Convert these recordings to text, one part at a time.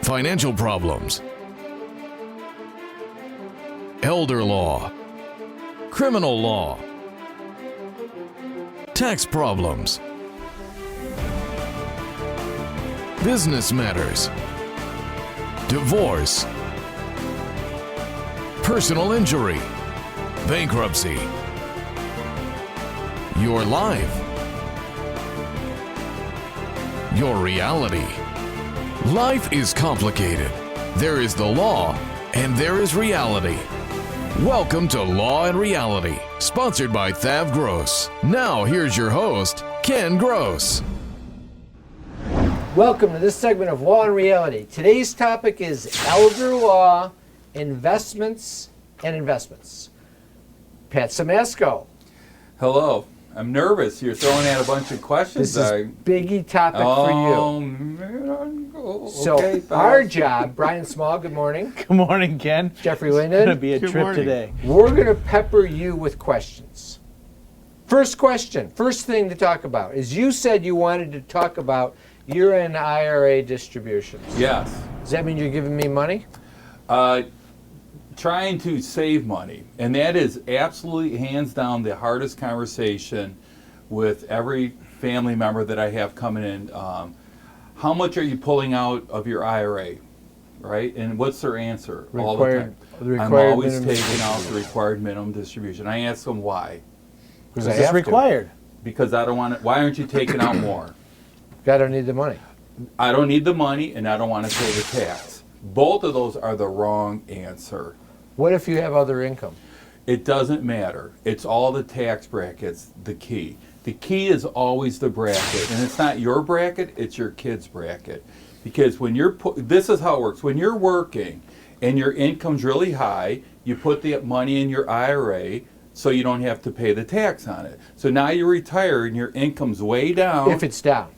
financial problems, elder law, criminal law, tax problems, business matters, divorce, personal injury, bankruptcy, your life, your reality. Life is complicated. There is the law and there is reality. Welcome to Law and Reality, sponsored by THAV GROSS. Now here's your host, Ken Gross. Welcome to this segment of Law and Reality. Today's topic is elder law, investments, and investments. Pat Samasco. Hello. I'm nervous. You're throwing out a bunch of questions. This is biggie topic for you. Man. So Okay, our job, Brian Small, good morning. Good morning, Ken. Jeffrey It's Linden. going to be a trip today. We're going to pepper you with questions. First question, first thing to talk about is you said you wanted to talk about year-end IRA distributions. Yes. Does that mean you're giving me money? Trying to save money. And that is absolutely hands down the hardest conversation with every family member that I have coming in. How much are you pulling out of your IRA? Right? And what's their answer? All the time. I'm always taking out the required minimum distribution. I ask them why. Because It's required. Because I don't want it. Why aren't you taking out more? I don't need the money. I don't need the money and I don't want to pay the tax. Both of those are the wrong answer. What if you have other income? It doesn't matter. It's all the tax brackets, the key. The key is always the bracket, and it's not your bracket, it's your kid's bracket. Because when you're, this is how it works. When you're working and your income's really high, you put the money in your IRA so you don't have to pay the tax on it. So now you're retired and your income's way down. If it's down.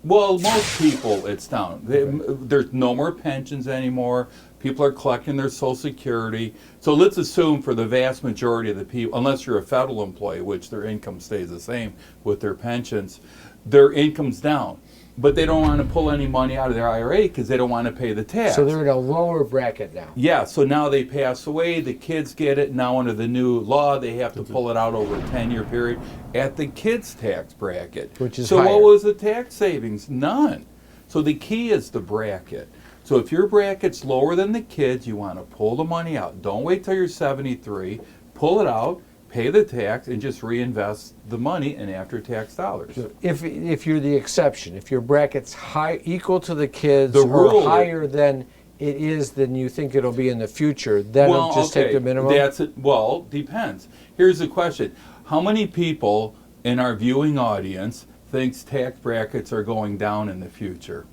Well, most people, it's down. There's no more pensions anymore. People are collecting their Social Security. So let's assume for the vast majority of the people, unless you're a federal employee, which their income stays the same with their pensions, their income's down. But they don't want to pull any money out of their IRA because they don't want to pay the tax. So they're in a lower bracket now. Yeah, so now they pass away, the kids get it. Now under the new law, they have to pull it out over a 10-year period at the kids' tax bracket. Which is so higher. what was the tax savings? None. So the key is the bracket. So if your bracket's lower than the kids, you want to pull the money out. Don't wait till you're 73. Pull it out, pay the tax, and just reinvest the money in after-tax dollars. So if you're the exception, if your bracket's high, equal to the kids The rule- or higher than it is than you think it'll be in the future, then it'll just take the minimum? That's it. Well, depends. Here's the question. How many people in our viewing audience thinks tax brackets are going down in the future?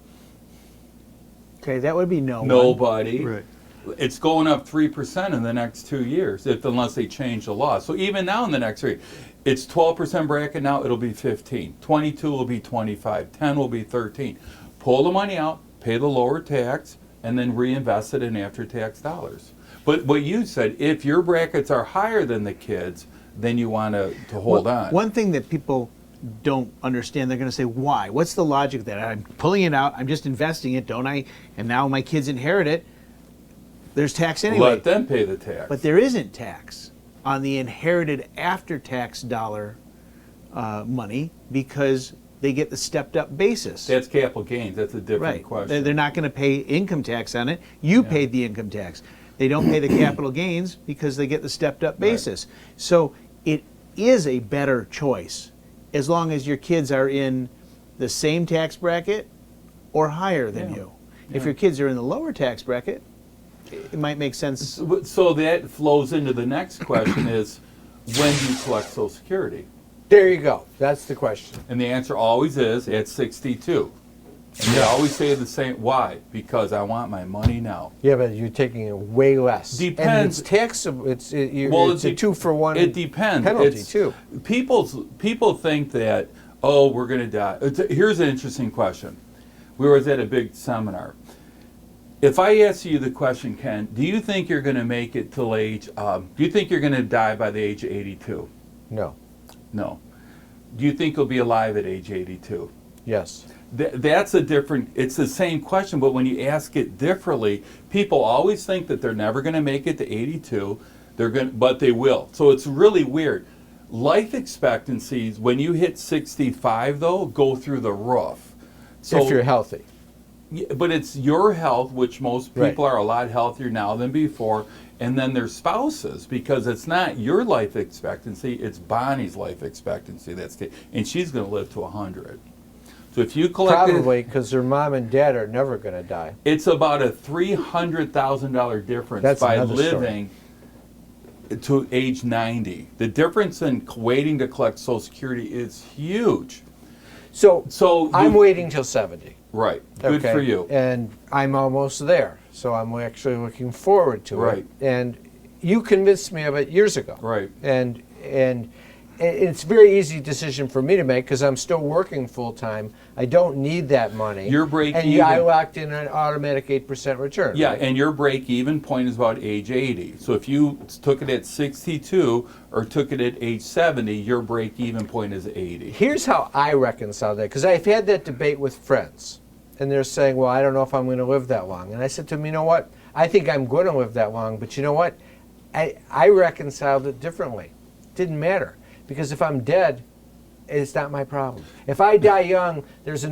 Okay, that would be no one. Nobody. Right. It's going up 3% in the next 2 years, unless they change the law. So even now in the next 3, it's 12% bracket now, it'll be 15. 22 will be 25. 10 will be 13. Pull the money out, pay the lower tax, and then reinvest it in after-tax dollars. But what you said, if your brackets are higher than the kids, then you want to hold on. One thing that people don't understand, they're going to say, why? What's the logic of that? I'm pulling it out, I'm just investing it, don't I? And now my kids inherit it. There's tax anyway. Let them pay the tax. But there isn't tax on the inherited after-tax dollar money because they get the stepped-up basis. That's capital gains. That's a different Right. question. They're not going to pay income tax on it. You paid the income tax. They don't pay the capital gains because they get the stepped-up basis. So it is a better choice as long as your kids are in the same tax bracket or higher than you. If your kids are in the lower tax bracket, it might make sense. So that flows into the next question is, when do you collect Social Security? There you go. That's the question. And the answer always is at 62. And they always say the same. Why? Because I want my money now. Yeah, but you're taking it way less. Depends. And it's taxable. It's a 2-for-1 It depends. penalty, too. People think that, oh, we're going to die. Here's an interesting question. We were at a big seminar. If I ask you the question, Ken, do you think you're going to make it till age, do you think you're going to die by the age of 82? No. No. Do you think you'll be alive at age 82? Yes. That's a different, it's the same question, but when you ask it differently, people always think that they're never going to make it to 82, but they will. So it's really weird. Life expectancies, when you hit 65 though, go through the roof. So, if you're healthy. yeah, but it's your health, which most people Right. are a lot healthier now than before, and then their spouses, because it's not your life expectancy, it's Bonnie's life expectancy. And she's going to live to 100. So if you collect Probably because their mom and dad are never going to die. it's about a $300,000 difference That's by another story. living to age 90. The difference in waiting to collect Social Security is huge. So I'm you- waiting till 70. Right. Good okay? for you. And I'm almost there. So I'm actually looking forward to Right. it. And you convinced me of it years ago. Right. And it's a very easy decision for me to make because I'm still working full time. I don't need that money. Your break and I even- locked in an automatic 8% return. Yeah, right? and your break-even point is about age 80. So if you took it at 62 or took it at age 70, your break-even point is 80. Here's how I reconcile that, because I've had that debate with friends, and they're saying, well, I don't know if I'm going to live that long. And I said to them, you know what? I think I'm going to live that long, but you know what? I reconciled it differently. It didn't matter, because if I'm dead, it's not my problem. If I die young, there's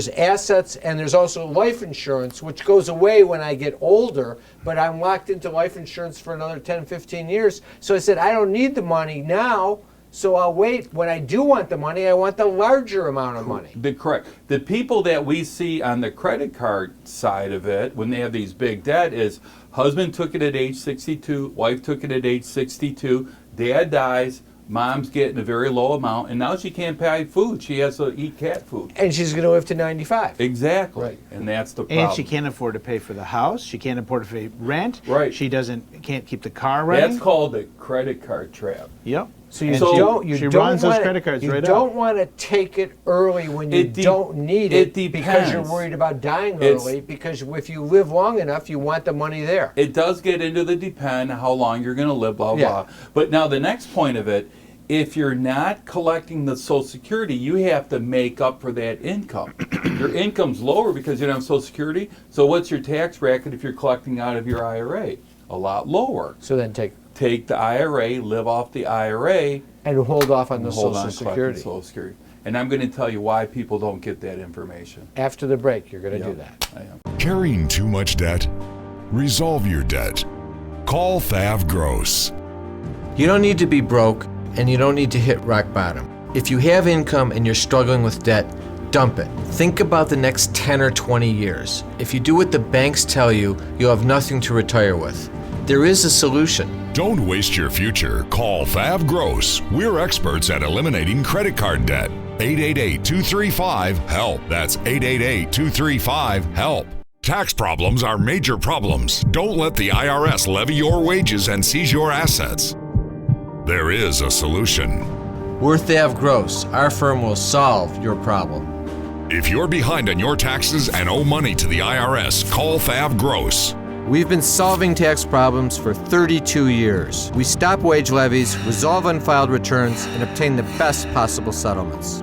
assets, and there's also life insurance, which goes away when I get older, but I'm locked into life insurance for another 10, 15 years. So I said, I don't need the money now, so I'll wait. When I do want the money, I want the larger amount of money. Correct. The people that we see on the credit card side of it, when they have these big debt, is husband took it at age 62, wife took it at age 62, dad dies, mom's getting a very low amount, and now she can't buy food. She has to eat cat food. And she's going to live to 95. Exactly. Right. And that's the problem. And she can't afford to pay for the house. She can't afford to pay rent. Right. She can't keep the car running. That's called the credit card trap. Yep. So you And don't she runs those credit cards right up. want to take it early when you don't need it it because you're depends. worried about dying It's- early, because if you live long enough, you want the money there. It does get into the depend how long you're going to live, blah, Yeah. blah. But now the next point of it, if you're not collecting the Social Security, you have to make up for that income. Your income's lower because you don't have Social Security. So what's your tax bracket if you're collecting out of your IRA? A lot lower. So then Take the IRA, live off the IRA, and hold off on the and hold Social on to collecting Security. Social Security. And I'm going to tell you why people don't get that information. After the break, you're going to do Yep, that. I am. Carrying too much debt? Resolve your debt. Call THAV GROSS. You don't need to be broke, and you don't need to hit rock bottom. If you have income and you're struggling with debt, dump it. Think about the next 10 or 20 years. If you do what the banks tell you, you'll have nothing to retire with. There is a solution. Don't waste your future. Call THAV GROSS. We're experts at eliminating credit card debt. 888-235-HELP. That's 888-235-HELP. Tax problems are major problems. Don't let the IRS levy your wages and seize your assets. There is a solution. We're THAV Gross. Our firm will solve your problem. If you're behind on your taxes and owe money to the IRS, call THAV GROSS. We've been solving tax problems for 32 years. We stop wage levies, resolve unfiled returns, and obtain the best possible settlements.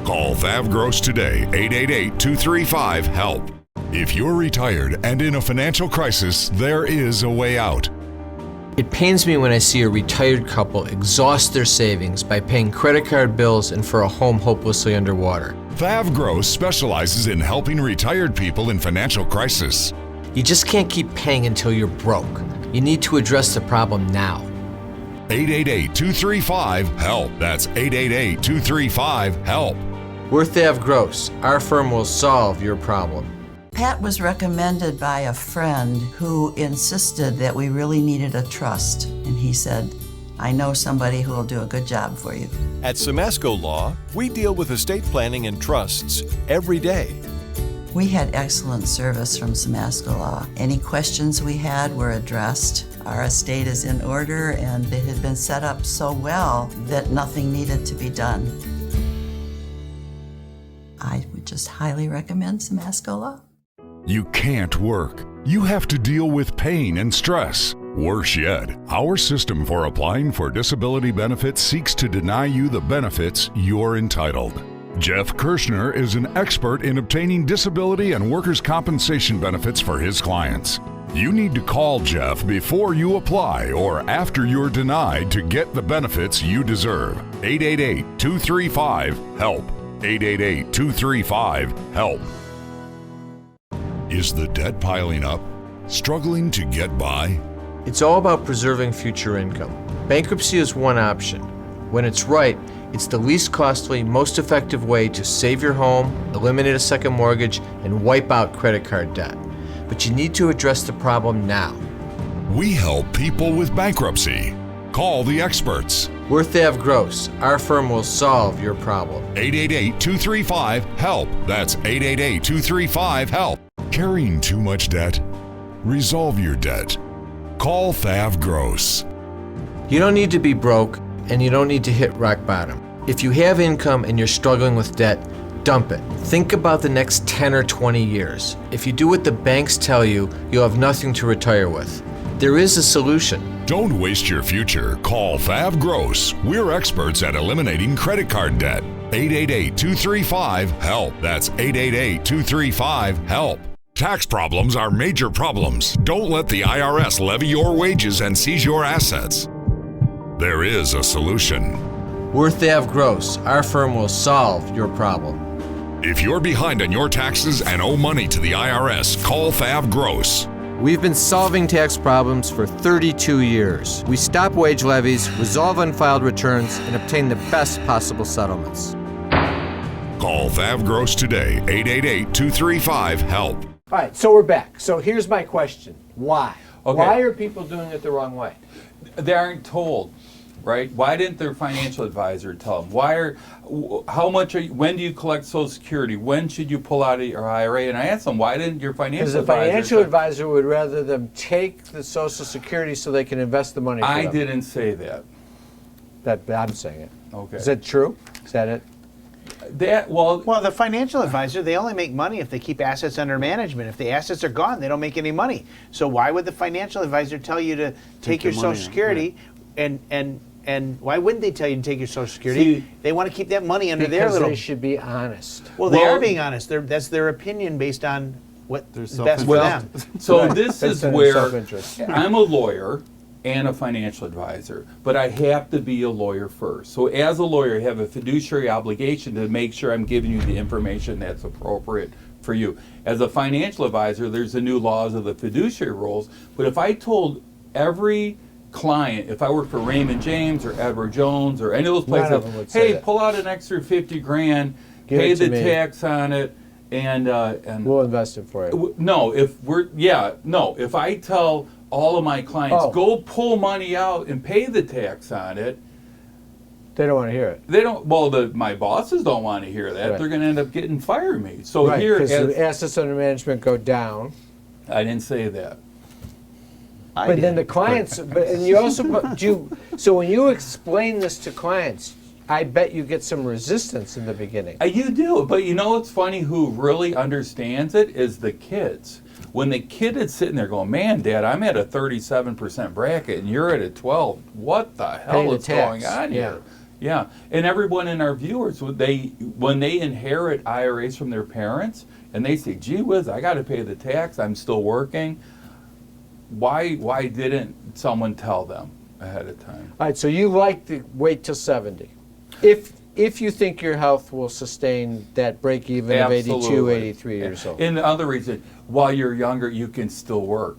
Call THAV GROSS today, 888-235-HELP. If you're retired and in a financial crisis, there is a way out. It pains me when I see a retired couple exhaust their savings by paying credit card bills and for a home hopelessly underwater. THAV GROSS specializes in helping retired people in financial crisis. You just can't keep paying until you're broke. You need to address the problem now. 888-235-HELP. That's 888-235-HELP. We're THAV Gross. Our firm will solve your problem. Pat was recommended by a friend who insisted that we really needed a trust. And he said, I know somebody who will do a good job for you. At Samasco Law, we deal with estate planning and trusts every day. We had excellent service from Samasco Law. Any questions we had were addressed. Our estate is in order, and it had been set up so well that nothing needed to be done. I would just highly recommend Samasco Law. You can't work. You have to deal with pain and stress. Worse yet, our system for applying for disability benefits seeks to deny you the benefits you're entitled. Jeff Kirschner is an expert in obtaining disability and workers' compensation benefits for his clients. You need to call Jeff before you apply or after you're denied to get the benefits you deserve. 888-235-HELP. 888-235-HELP. Is the debt piling up? Struggling to get by? It's all about preserving future income. Bankruptcy is one option. When it's right, it's the least costly, most effective way to save your home, eliminate a second mortgage, and wipe out credit card debt. But you need to address the problem now. We help people with bankruptcy. Call the experts. We're THAV GROSS. Our firm will solve your problem. 888-235-HELP. That's 888-235-HELP. Carrying too much debt? Resolve your debt. Call THAV GROSS. You don't need to be broke, and you don't need to hit rock bottom. If you have income and you're struggling with debt, dump it. Think about the next 10 or 20 years. If you do what the banks tell you, you'll have nothing to retire with. There is a solution. Don't waste your future. Call THAV GROSS. We're experts at eliminating credit card debt. 888-235-HELP. That's 888-235-HELP. Tax problems are major problems. Don't let the IRS levy your wages and seize your assets. There is a solution. We're THAV GROSS. Our firm will solve your problem. If you're behind on your taxes and owe money to the IRS, call THAV GROSS. We've been solving tax problems for 32 years. We stop wage levies, resolve unfiled returns, and obtain the best possible settlements. Call THAV GROSS today, 888-235-HELP. All right, so we're back. So here's my question. Why? Okay. Why are people doing it the wrong way? They aren't told, right? Why didn't their financial advisor tell them? When do you collect Social Security? When should you pull out of your IRA? And I asked them, why didn't your Because financial the advisor? financial advisor would rather them take the Social Security so they can invest the money for I them. didn't say that. I'm saying it. Okay. Is that true? Is that it? Well, the financial advisor, they only make money if they keep assets under management. If the assets are gone, they don't make any money. So why would the financial advisor tell you to take your Social Security and why wouldn't they tell you to take your Social Security? They want to keep that money under their Because little... they should be honest. Well, they are being honest. That's their opinion based on what is best for them. So this is where self-interest. I'm a lawyer and a financial advisor, but I have to be a lawyer first. So as a lawyer, I have a fiduciary obligation to make sure I'm giving you the information that's appropriate for you. As a financial advisor, there's the new laws of the fiduciary rules, but if I told every client, if I worked for Raymond James or Edward Jones or any of those None of them would places, say hey, that. pull out an extra 50 grand, Give pay it to the me. tax on it, and We'll invest it for you. if I tell all of my clients, Oh. go pull money out and pay the tax on it, They don't want to hear it. they don't. Well, my bosses don't want to hear that. Right. They're going to end up firing me. So Right, here, because the assets under management go down. I didn't say that. But then the clients, and you also, so when you explain this to clients, I bet you get some resistance in the beginning. You do, but you know what's funny? Who really understands it is the kids. When the kid is sitting there going, "Man, Dad, I'm at a 37% bracket, and you're at a 12. What the hell is going on here?" Yeah, and everyone in our viewers, when they inherit IRAs from their parents, and they say, "Gee whiz, I got to pay the tax. I'm still working." Why didn't someone tell them ahead of time? All right, so you like to wait till 70. If you think your health will sustain that break even of 82, Absolutely. 83 years old. And the other reason, while you're younger, you can still work,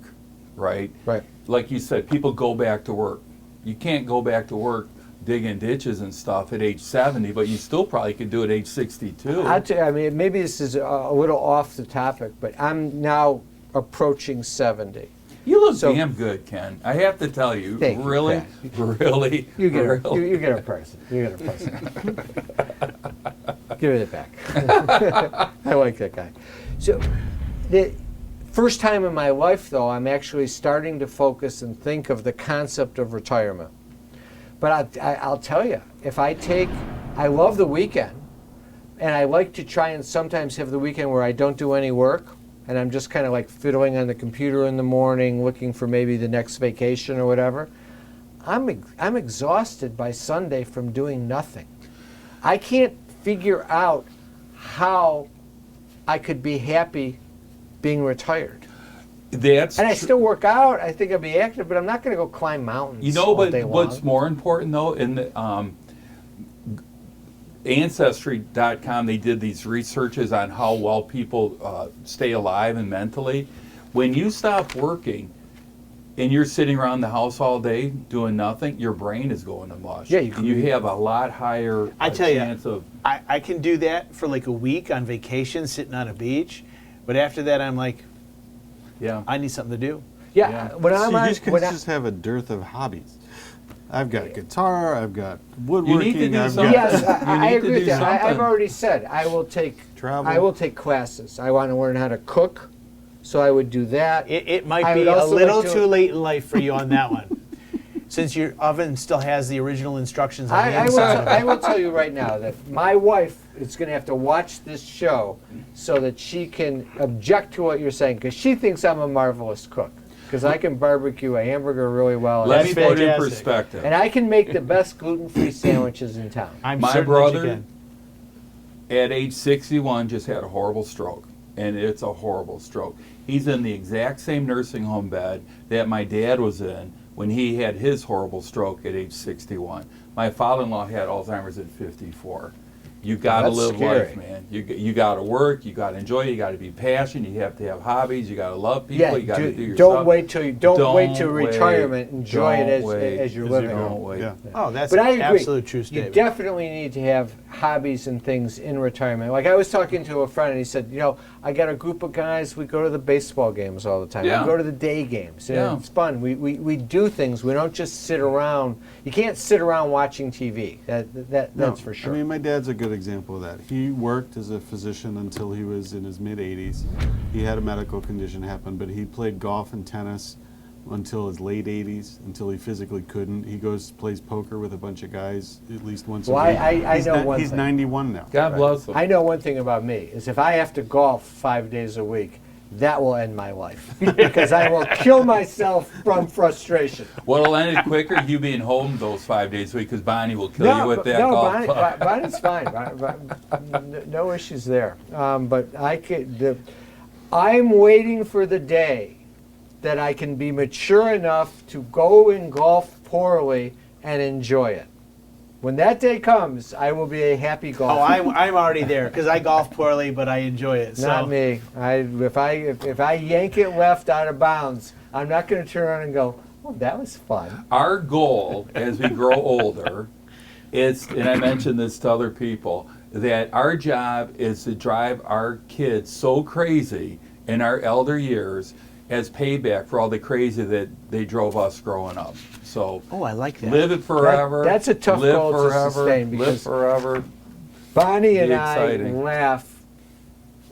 right? Right. Like you said, people go back to work. You can't go back to work digging ditches and stuff at age 70, but you still probably could do it at age 62. I'll tell you, I mean, maybe this is a little off the topic, but I'm now approaching 70. You look So- damn good, Ken. I have to tell you, Thank you, really, Ken. really, You get really. you get a person. You get a person. Give it back. I like that guy. So, the first time in my life, though, I'm actually starting to focus and think of the concept of retirement. But I'll tell you, I love the weekend, and I like to try and sometimes have the weekend where I don't do any work, and I'm just kind of like fiddling on the computer in the morning, looking for maybe the next vacation or whatever. I'm exhausted by Sunday from doing nothing. I can't figure out how I could be happy being retired. That's And I tr- still work out. I think I'll be active, but I'm not going to go climb mountains. You know, all but day what's long. more important though, in the Ancestry.com, they did these researches on how well people stay alive and mentally. When you stop working and you're sitting around the house all day doing nothing, your brain is going to mush. Yeah, you have a lot higher I tell you, chance of. I can do that for like a week on vacation, sitting on a beach, but after that, I'm like, Yeah. I need something to do. Yeah, Yeah. when I'm So on, you just have a dearth of hobbies. I've got guitar, I've got woodworking, do I've something. got yes, I need to agree with do that. I've something. already said I will take Travel. I will take classes. I want to learn how to cook, so I would do that. It might I be would a also little like to- too late in life for you on that one. Since your oven still has the original instructions on the I inside of it. will tell you right now that my wife is going to have to watch this show so that she can object to what you're saying, because she thinks I'm a marvelous cook. Because I can barbecue a hamburger really well, and Let I me can put it in fantastic. perspective. and I can make the best gluten-free sandwiches in town. I'm My certain that brother- you can. At age 61, just had a horrible stroke, and it's a horrible stroke. He's in the exact same nursing home bed that my dad was in when he had his horrible stroke at age 61. My father-in-law had Alzheimer's at 54. You got to That's live scary. life, man. You got to work. You got to enjoy it. You got to be passionate. You have to have hobbies. You got to love people. you got to do your don't stuff. wait till don't wait till wait. retirement. Enjoy it Don't wait. as you're 'Cause living. you're Don't wait. Yeah. Oh, that's But an I agree. absolute true You statement. definitely need to have hobbies and things in retirement. Like I was talking to a friend, and he said, I got a group of guys. We go to the baseball games all the time. Yeah. We go to the day games. And Yeah. It's fun. We do things. We don't just sit around. You can't sit around watching TV. That's No, for sure. I mean, my dad's a good example of that. He worked as a physician until he was in his mid-80s. He had a medical condition happen, but he played golf and tennis until his late 80s, until he physically couldn't. He plays poker with a bunch of guys at least once Well, a week. I He's know not- one He's thing. 91 now. God bless him. I know one thing about me is if I have to golf 5 days a week, that will end my life because I will kill myself from frustration. What'll end it quicker? You being home those 5 days a week, because Bonnie will kill you with that golf Bonnie, club. Bonnie's fine. No issues there. But I'm waiting for the day that I can be mature enough to go and golf poorly and enjoy it. When that day comes, I will be a happy golfer. Oh, I'm already there because I golf poorly, but I enjoy it. So. Not me. If I yank it left out of bounds, I'm not going to turn around and go, "Oh, that was fun." Our goal as we grow older is, and I mentioned this to other people, that our job is to drive our kids so crazy in our elder years as payback for all the crazy that they drove us growing up. So Oh, I like that. live it forever. That's a tough live goal to forever, sustain live because forever. Bonnie and Be I exciting. laugh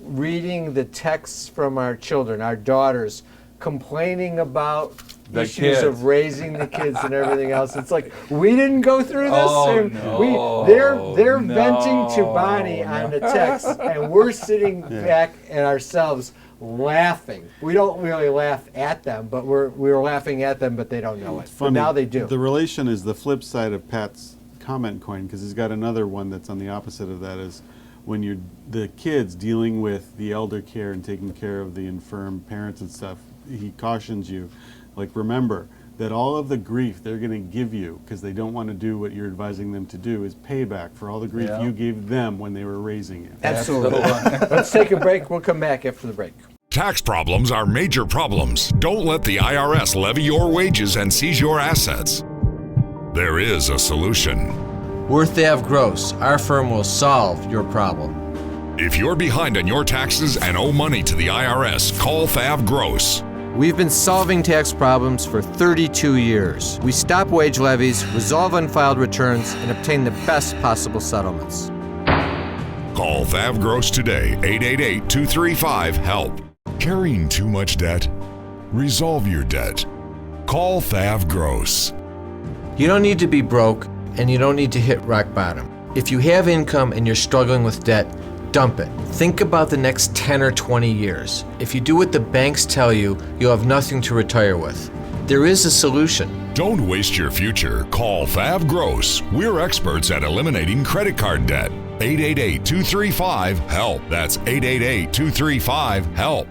reading the texts from our children, our daughters, complaining about The issues kids. of raising the kids and everything else. It's like we didn't go through this. Oh, and no, they're no, venting to Bonnie on the text, and we're sitting back at ourselves laughing. We don't really laugh at them, but we're laughing at them, but they don't know it. But Funny, now they do. The relation is the flip side of Pat's comment coin, because he's got another one that's on the opposite of that, is when you're the kids dealing with the elder care and taking care of the infirm parents and stuff, he cautions you, like, remember that all of the grief they're going to give you because they don't want to do what you're advising them to do is payback for all the grief Yeah. you gave them when they were raising you. Absolutely. Let's take a break. We'll come back after the break. Tax problems are major problems. Don't let the IRS levy your wages and seize your assets. There is a solution. We're THAV GROSS. Our firm will solve your problem. If you're behind on your taxes and owe money to the IRS, call THAV GROSS. We've been solving tax problems for 32 years. We stop wage levies, resolve unfiled returns, and obtain the best possible settlements. Call THAV GROSS today, 888-235-HELP. Carrying too much debt? Resolve your debt. Call THAV GROSS. You don't need to be broke, and you don't need to hit rock bottom. If you have income and you're struggling with debt, dump it. Think about the next 10 or 20 years. If you do what the banks tell you, you'll have nothing to retire with. There is a solution. Don't waste your future. Call THAV GROSS. We're experts at eliminating credit card debt. 888-235-HELP. That's 888-235-HELP.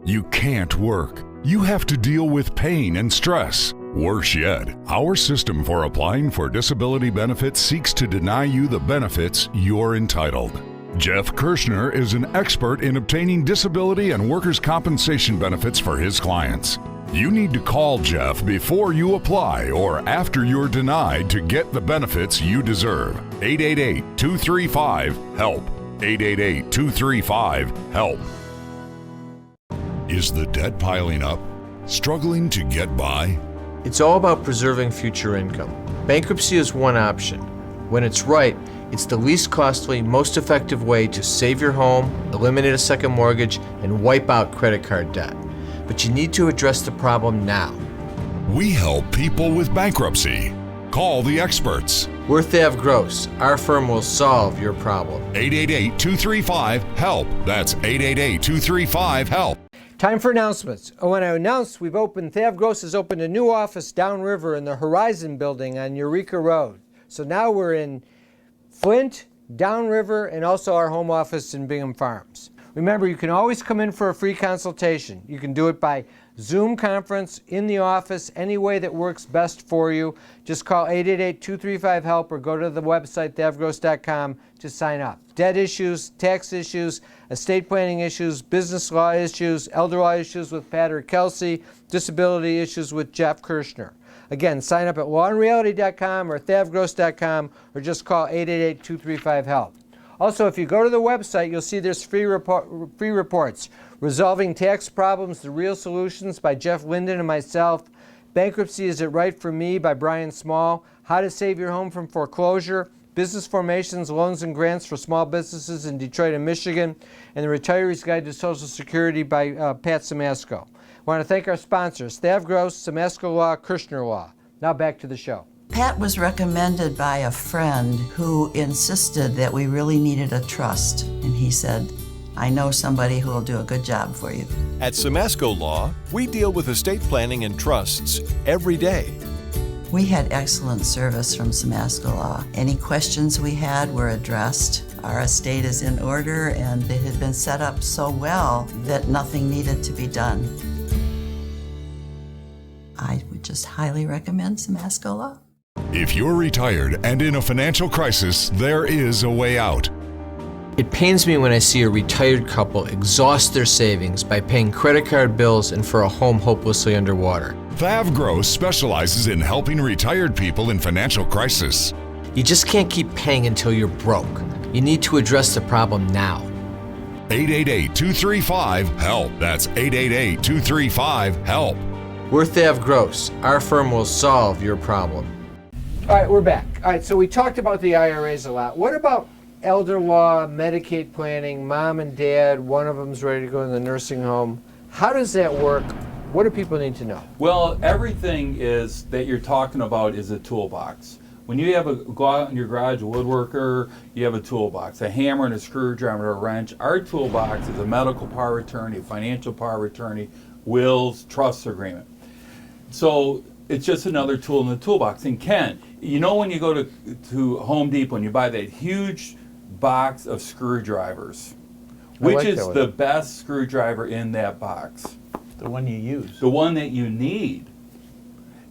You can't work. You have to deal with pain and stress. Worse yet, our system for applying for disability benefits seeks to deny you the benefits you're entitled. Jeff Kirschner is an expert in obtaining disability and workers' compensation benefits for his clients. You need to call Jeff before you apply or after you're denied to get the benefits you deserve. 888-235-HELP. 888-235-HELP. Is the debt piling up? Struggling to get by? It's all about preserving future income. Bankruptcy is one option. When it's right, it's the least costly, most effective way to save your home, eliminate a second mortgage, and wipe out credit card debt. But you need to address the problem now. We help people with bankruptcy. Call the experts. We're THAV GROSS. Our firm will solve your problem. 888-235-HELP. That's 888-235-HELP. Time for announcements. I want to announce THAV Gross has opened a new office downriver in the Horizon building on Eureka Road. So now we're in Flint, downriver, and also our home office in Bingham Farms. Remember, you can always come in for a free consultation. You can do it by Zoom conference, in the office, any way that works best for you. Just call 888-235-HELP or go to the website, thavgross.com, to sign up. Debt issues, tax issues, estate planning issues, business law issues, elder law issues with Pat or Kelsey, disability issues with Jeff Kirschner. Again, sign up at lawandreality.com or thavgross.com or just call 888-235-HELP. Also, if you go to the website, you'll see there's free reports. Resolving Tax Problems, The Real Solutions by Jeff Linden and myself. Bankruptcy, Is It Right for Me by Brian Small. How to Save Your Home from Foreclosure. Business Formations, Loans and Grants for Small Businesses in Detroit and Michigan. And The Retiree's Guide to Social Security by Pat Simasko. I want to thank our sponsors, THAV Gross, Simasko Law, Kirschner Law. Now back to the show. Pat was recommended by a friend who insisted that we really needed a trust. And he said, I know somebody who will do a good job for you. At Simasko Law, we deal with estate planning and trusts every day. We had excellent service from Simasko Law. Any questions we had were addressed. Our estate is in order and it had been set up so well that nothing needed to be done. I would just highly recommend Simasko Law. If you're retired and in a financial crisis, there is a way out. It pains me when I see a retired couple exhaust their savings by paying credit card bills and for a home hopelessly underwater. THAV Gross specializes in helping retired people in financial crisis. You just can't keep paying until you're broke. You need to address the problem now. 888-235-HELP. That's 888-235-HELP. We're THAV GROSS. Our firm will solve your problem. All right, we're back. All right, so we talked about the IRAs a lot. What about elder law, Medicaid planning, mom and dad, one of them's ready to go in the nursing home? How does that work? What do people need to know? Well, everything is that you're talking about is a toolbox. When you go out in your garage, a woodworker, you have a toolbox, a hammer and a screwdriver, a wrench. Our toolbox is a medical power of attorney, a financial power of attorney, wills, trust agreement. So it's just another tool in the toolbox. And Ken, you know when you go to Home Depot and you buy that huge box of screwdrivers, which is the best screwdriver in that box? The one you use. The one that you need.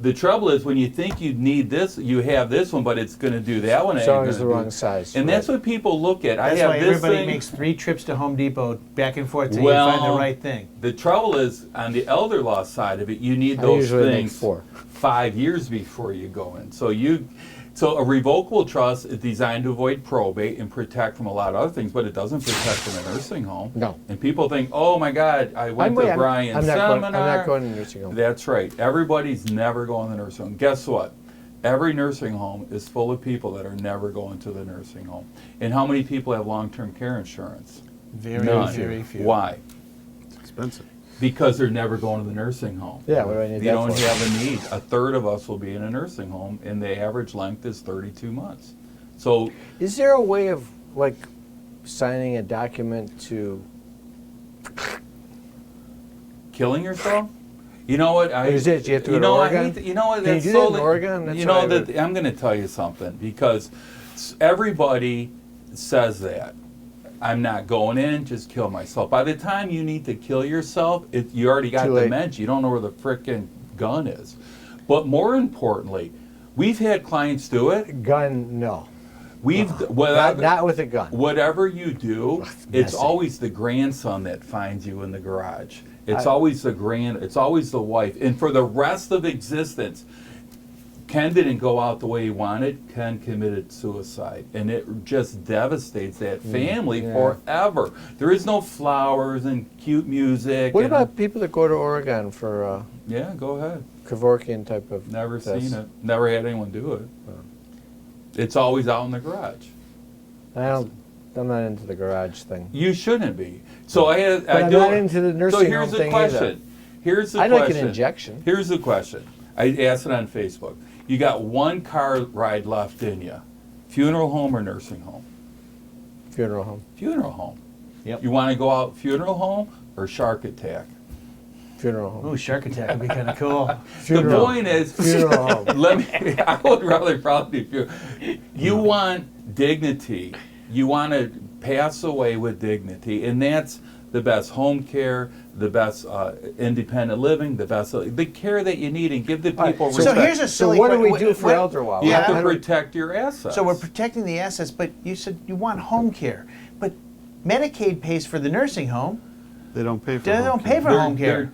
The trouble is when you think you need this, you have this one, but it's going to do that one. It's always the wrong size. And that's what people look at. That's why everybody makes 3 trips to Home Depot back and forth until you find the right thing. The trouble is on the elder law side of it, you need those things 5 years before you go in. So a revocable trust is designed to avoid probate and protect from a lot of other things, but it doesn't protect from a nursing home. No. And people think, oh my God, I went to Brian's seminar. I'm not going to the nursing home. That's right. Everybody's never going to the nursing home. Guess what? Every nursing home is full of people that are never going to the nursing home. And how many people have long-term care insurance? Very few. Why? It's expensive. Because they're never going to the nursing home. Yeah, what do I need They that don't for? have a need. A third of us will be in a nursing home, and the average length is 32 months. So, is there a way of like signing a document to killing yourself? You know what? Is it? You have to go to Oregon? You know what? Can That's you do that in solely- Oregon? That's you what know I that I'm going to tell you something because everybody says that. I'm not going in, just kill myself. By the time you need to kill yourself, you already got Too late. dementia. You don't know where the frickin' gun is. But more importantly, we've had clients do it. Gun, no. Not with a gun. Whatever you do, it's messy. always the grandson that finds you in the garage. It's always the wife. And for the rest of existence, Ken didn't go out the way he wanted. Ken committed suicide. And it just devastates that family forever. There is no flowers and cute music. What about people that go to Oregon for Yeah, go ahead. Kevorkian type of Never test? seen it. Never had anyone do it. It's always out in the garage. I'm not into the garage thing. You shouldn't be. So I'm not into the nursing So here's home the thing question. either. Here's the I'd question. like an injection. Here's the question. I asked it on Facebook. You got one car ride left in you. Funeral home or nursing home? Funeral home. Funeral home. Yep. You want to go out funeral home or shark attack? Funeral home. Ooh, shark attack would be kind of cool. The point is, Funeral home. I would rather probably do funeral. You want dignity. You want to pass away with dignity, and that's the best home care, the best independent living, the care that you need, and give the people So respect. So here's a silly what do we question. do for elder law? You have How to do we- protect your assets. So we're protecting the assets, but you said you want home care. But Medicaid pays for the nursing home. They don't pay for They home don't care. pay for home care.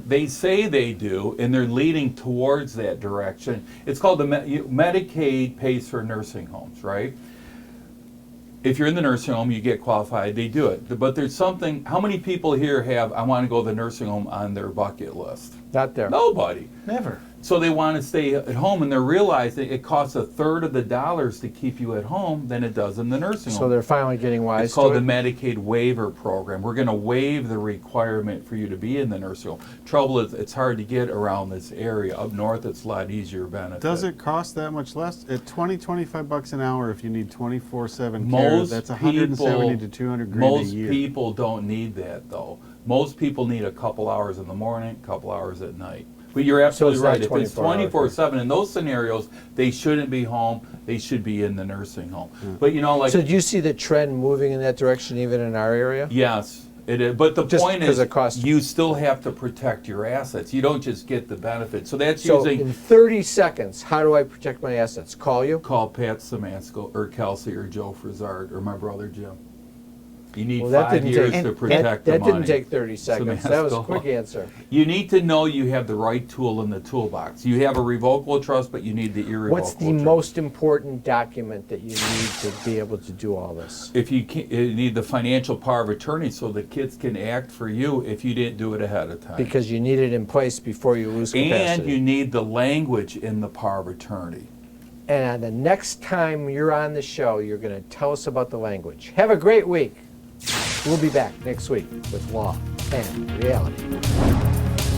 They say they do, and they're leading towards that direction. It's called Medicaid pays for nursing homes, right? If you're in the nursing home, you get qualified, they do it. But there's something, how many people here have, I want to go to the nursing home on their bucket list? Not there. Nobody. Never. So they want to stay at home, and they're realizing it costs a third of the dollars to keep you at home than it does in the nursing home. So they're finally getting wise It's called to the it. Medicaid waiver program. We're going to waive the requirement for you to be in the nursing home. Trouble is, it's hard to get around this area. Up north, it's a lot easier benefit. Does it cost that much less? At $25 an hour, if you need 24/7 care, Most that's 170 to 200 grand a Most year. people don't need that, though. Most people need a couple hours in the morning, a couple hours at night. But you're absolutely it's not right. If it's 24 hours. 24/7, in those scenarios, they shouldn't be home. They should be in the nursing home. But So do you see the trend moving in that direction even in our area? yes, it is. But the Just point 'cause is, it costs- you still have to protect your assets. You don't just get the benefit. So that's So using in 30 seconds, how do I protect my assets? Call you? call Pat Samasko or Kelsey or Joe Frizzard or my brother Jim. You need Well, that 5 didn't years take- to That, protect the that money. didn't take 30 seconds. That was a Samasko. quick answer. You need to know you have the right tool in the toolbox. You have a revocable trust, but you need the irrevocable What's the trust. most important document that you need to be able to do all this? If you need the financial power of attorney so the kids can act for you if you didn't do it ahead of time. Because you need it in place before you lose and capacity. you need the language in the power of attorney. And the next time you're on the show, you're going to tell us about the language. Have a great week. We'll be back next week with Law and Reality.